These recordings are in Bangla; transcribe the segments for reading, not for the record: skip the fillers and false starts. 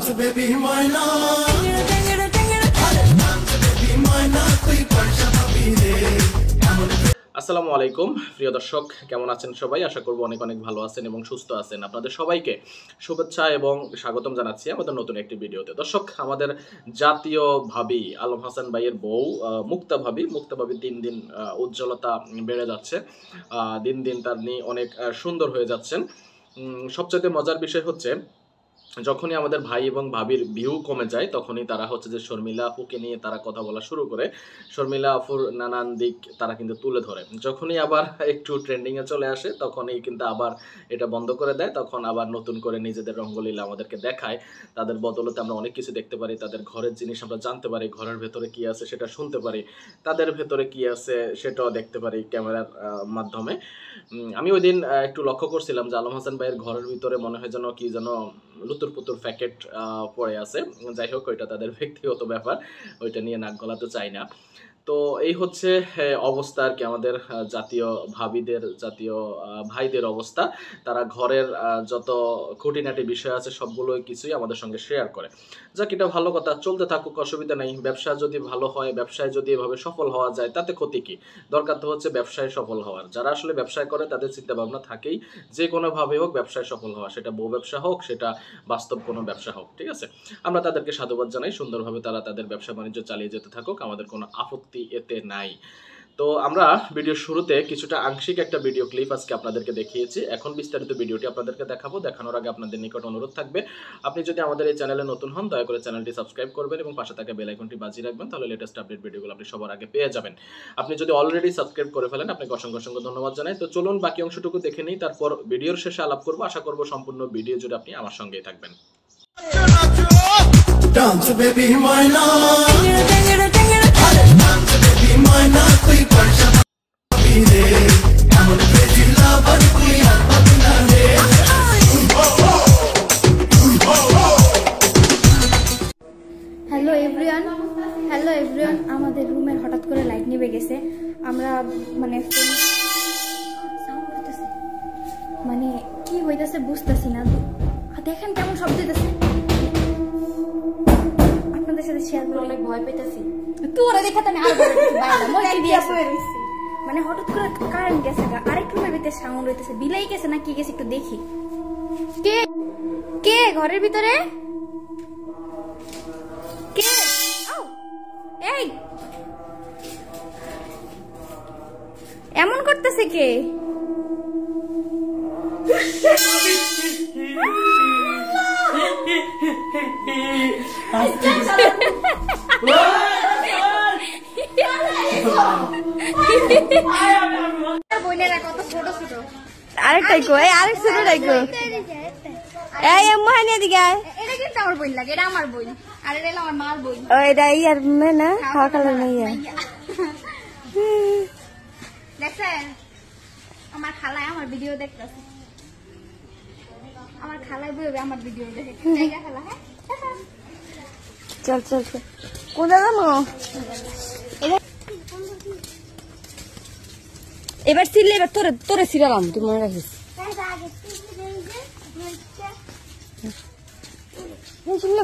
আসসালামু আলাইকুম প্রিয় দর্শক, কেমন আছেন সবাই? আশা করব অনেক অনেক ভালো আছেন এবং সুস্থ আছেন। আপনাদের সবাইকে শুভেচ্ছা এবং স্বাগতম জানাচ্ছি আমাদের নতুন একটি ভিডিওতে। দর্শক, আমাদের জাতীয় ভাবি আলম হাসান ভাইয়ের বউ মুক্তা ভাবি দিন দিন উজ্জ্বলতা বেড়ে যাচ্ছে, দিন দিন তার নিয়ে অনেক সুন্দর হয়ে যাচ্ছেন। সবচেয়ে মজার বিষয় হচ্ছে, যখনই আমাদের ভাই এবং ভাবির ভিউ কমে যায় তখনই তারা হচ্ছে যে শর্মিলা আপুকে নিয়ে তারা কথা বলা শুরু করে। শর্মিলা আপুর নানান দিক তারা কিন্তু তুলে ধরে। যখনই আবার একটু ট্রেন্ডিংয়ে চলে আসে তখনই কিন্তু আবার এটা বন্ধ করে দেয়। তখন আবার নতুন করে নিজেদের রঙ্গলীলা আমাদেরকে দেখায়। তাদের বদলতে আমরা অনেক কিছু দেখতে পারি, তাদের ঘরের জিনিস আমরা জানতে পারি, ঘরের ভেতরে কি আছে সেটা শুনতে পারি, তাদের ভেতরে কি আছে সেটাও দেখতে পারি ক্যামেরার মাধ্যমে। আমি ওই দিন একটু লক্ষ্য করছিলাম যে আলম হাসান ভাইয়ের ঘরের ভিতরে মনে হয় যেন কি যেন লুতুর পুতুর প্যাকেট পড়ে আছে। যাই হোক, ওইটা তাদের ব্যক্তিগত ব্যাপার, ওইটা নিয়ে নাক গলাতে চাই না। তো এই হচ্ছে অবস্থা আর কি আমাদের জাতীয় ভাবিদের, জাতীয় ভাইদের অবস্থা। তারা ঘরের যত খুঁটিনাটি বিষয় আছে সবগুলোই কিছুই আমাদের সঙ্গে শেয়ার করে। যাক, এটা ভালো কথা, চলতে থাকুক, অসুবিধা নেই। ব্যবসা যদি ভালো হয়, ব্যবসায় যদি এভাবে সফল হওয়া যায় তাতে ক্ষতি কি? দরকার তো হচ্ছে ব্যবসায় সফল হওয়ার। যারা আসলে ব্যবসায় করে তাদের চিন্তা ভাবনা থাকেই যে কোনোভাবে হোক ব্যবসায় সফল হওয়া, সেটা বউ ব্যবসা হোক, সেটা বাস্তব কোনো ব্যবসা হোক। ঠিক আছে, আমরা তাদেরকে সাধুবাদ জানাই। সুন্দরভাবে তারা তাদের ব্যবসা বাণিজ্য চালিয়ে যেতে থাকুক, আমাদের কোনো আপত্তি এতে নাই। তো আমরা ভিডিওর শুরুতে কিছুটা আংশিক একটা ভিডিও ক্লিপ আজকে আপনাদেরকে দেখিয়েছি। এখন বিস্তারিত ভিডিওটি আপনাদেরকে দেখাবো। দেখানোর আগে আপনাদের নিকট অনুরোধ থাকবে, আপনি যদি আমাদের এই চ্যানেলে নতুন হন দয়া করে চ্যানেলটি সাবস্ক্রাইব করবেন এবং পাশে থাকা বেল আইকনটি বাজিয়ে রাখবেন, তাহলে লেটেস্ট আপডেট ভিডিওগুলো আপনি সবার আগে পেয়ে যাবেন। আপনি যদি অলরেডি সাবস্ক্রাইব করে ফেলেন আপনাকে অসংখ্য অসংখ্য ধন্যবাদ জানাই। তো চলুন বাকি অংশটুকু দেখে নিই, তারপর ভিডিওর শেষে আলাপ করবো। আশা করবো সম্পূর্ণ ভিডিও জুড়ে আপনি আমার সঙ্গেই থাকবেন। Dance baby my love, dance baby my love, koi parsha bhi de, amon crazy lover koi aap na de. Hello everyone, আমাদের রুমের হঠাৎ করে লাইট নিভে গেছে। আমরা মানে কি হইতাছে বুঝতেছি না। দেখেন কেমন শব্দ হইতাছে, আপনাদের সাথে শেয়ার করে অনেক ভয় পেতেছি। তোরা দেখা তো আমি আর মানে হঠাৎ করে কারেন্ট গেছে, আরেক রুমের ভিতরে সাউন্ড হইতেছে। বিলাই গেছে না কি গেছে একটু দেখি। কে কে ঘরের ভিতরে? কে? এই এমন করতেছে কে? আরেকটাই কো, আরেক ছোটটাই কো। এই মোহানি দিকে, এটা কিন্তু আমার বই লাগে, এটা আমার বই, আর এটা আমার মার বই। ও এটা ইয়ার না খাওয়া কালার নাই। দেখছেন আমার খালায় আমার ভিডিও দেখতেছে, আমার খালায় বইবে আমার ভিডিও দেখে। জায়গা খালা, হ্যাঁ চল চল চল। কোথায় যাবো এবার? সিলে এবার তোরে তোরে সিরালাম, তুই মনে রাখিস।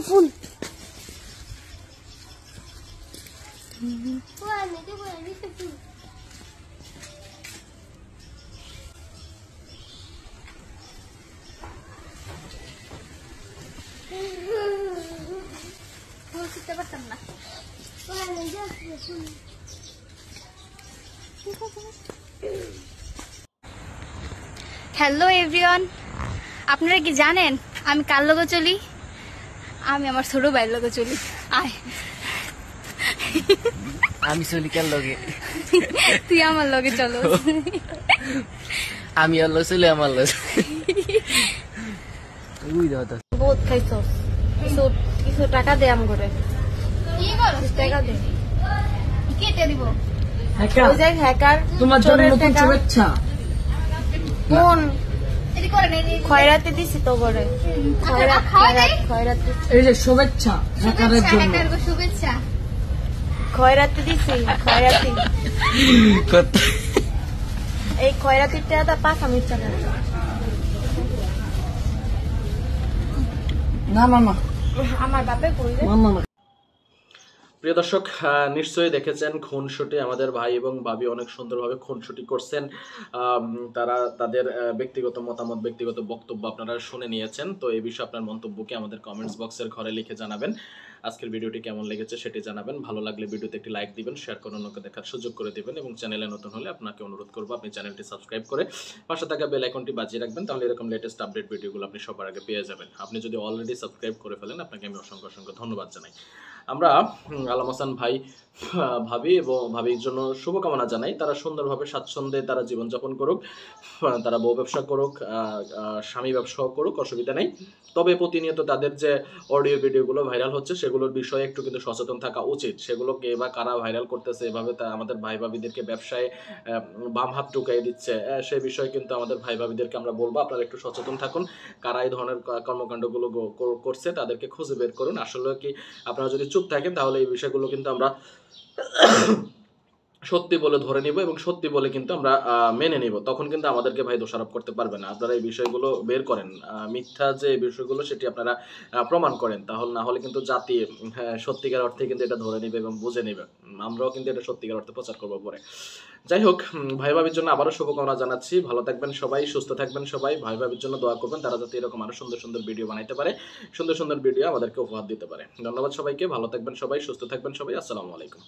ফুল শিখতে পারতাম না। হ্যালো এভরিওয়ান, আপনারা কি জানেন আমি কার লগে চলি? আমি আমার ছোট ভাইয়ের লগে চলি। আয় আমি চলি কার লগে? তুই আমার লগে চলো। আমি আর চলি আমার লগে। বহুত খাইছ, কিছু টাকা দে আম করে। টাকা দে, কেটে দিব। হ্যাকার তোমার জন্য নতুন শুভেচ্ছা। কোন খয়রাতে দিছি তো করে খয়রাতে, এই যে শুভেচ্ছা হ্যাকারের জন্য শুভেচ্ছা। খয়রাতে দিছি, খয়রাতে এই খয়রাতিটা 5 আমি টাকা। না মামা আমার বাপে কইলে প্রিয় দর্শক, নিশ্চয়ই দেখেছেন খুনসুটি আমাদের ভাই এবং ভাবি অনেক সুন্দরভাবে খুনসুটি করছেন। তারা তাদের ব্যক্তিগত মতামত, ব্যক্তিগত বক্তব্য আপনারা শুনে নিয়েছেন। তো এই বিষয়ে আপনার মন্তব্যকে আমাদের কমেন্টস বক্সের ঘরে লিখে জানাবেন। আজকের ভিডিওটি কেমন লেগেছে সেটি জানাবেন। ভালো লাগলে ভিডিওতে একটি লাইক দিবেন, শেয়ার করে অন্যকে দেখার সুযোগ করে দিবেন এবং চ্যানেলে নতুন হলে আপনাকে অনুরোধ করবো আপনি চ্যানেলটি সাবস্ক্রাইব করে পাশে থাকা বেল আইকনটি বাজিয়ে রাখবেন, তাহলে এরকম লেটেস্ট আপডেট ভিডিওগুলো আপনি সবার আগে পেয়ে যাবেন। আপনি যদি অলরেডি সাবস্ক্রাইব করে ফেলেন আপনাকে আমি অসংখ্য অসংখ্য ধন্যবাদ জানাই। আমরা আলম হাসান ভাই, ভাবি এবং ভাবির জন্য শুভকামনা জানাই। তারা সুন্দরভাবে স্বাচ্ছন্দ্যে তারা জীবনযাপন করুক, তারা বউ ব্যবসা করুক, স্বামী ব্যবসা করুক, অসুবিধা নেই। তবে প্রতিনিয়ত তাদের যে অডিও ভিডিওগুলো ভাইরাল হচ্ছে সেগুলোর বিষয়ে একটু কিন্তু সচেতন থাকা উচিত। সেগুলোকে বা কারা ভাইরাল করতেছে, এভাবে তা আমাদের ভাই ভাবিদেরকে ব্যবসায় বাম হাত ঢুকাই দিচ্ছে, সেই বিষয়ে কিন্তু আমাদের ভাই ভাবিদেরকে আমরা বলবো আপনারা একটু সচেতন থাকুন। কারা এই ধরনের কর্মকাণ্ডগুলো করছে তাদেরকে খুঁজে বের করুন। আসলে কি আপনারা যদি চুপ থাকেন তাহলে এই বিষয়গুলো কিন্তু আমরা সত্যি বলে ধরে নিব এবং সত্যি বলে কিন্তু আমরা মেনে নিব। তখন কিন্তু আমাদেরকে ভাই দোষারোপ করতে পারবে না। আপনারা এই বিষয়গুলো বের করেন, মিথ্যা যে বিষয়গুলো সেটি আপনারা প্রমাণ করেন, তাহলে না হলে কিন্তু জাতি সত্যিকার অর্থে কিন্তু এটা ধরে নেবে এবং বুঝে নেবে। আমরাও কিন্তু এটা সত্যিকার অর্থে প্রচার করবো পরে। যাই হোক, ভাই ভাবির জন্য আবারও শুভকামনা জানাচ্ছি। ভালো থাকবেন সবাই, সুস্থ থাকবেন সবাই। ভাই ভাবির জন্য দোয়া করবেন, তারা যাতে এরকম আরো সুন্দর সুন্দর ভিডিও বানাইতে পারে, সুন্দর সুন্দর ভিডিও আমাদেরকে উপহার দিতে পারে। ধন্যবাদ সবাইকে, ভালো থাকবেন সবাই, সুস্থ থাকবেন সবাই। আসসালামু আলাইকুম।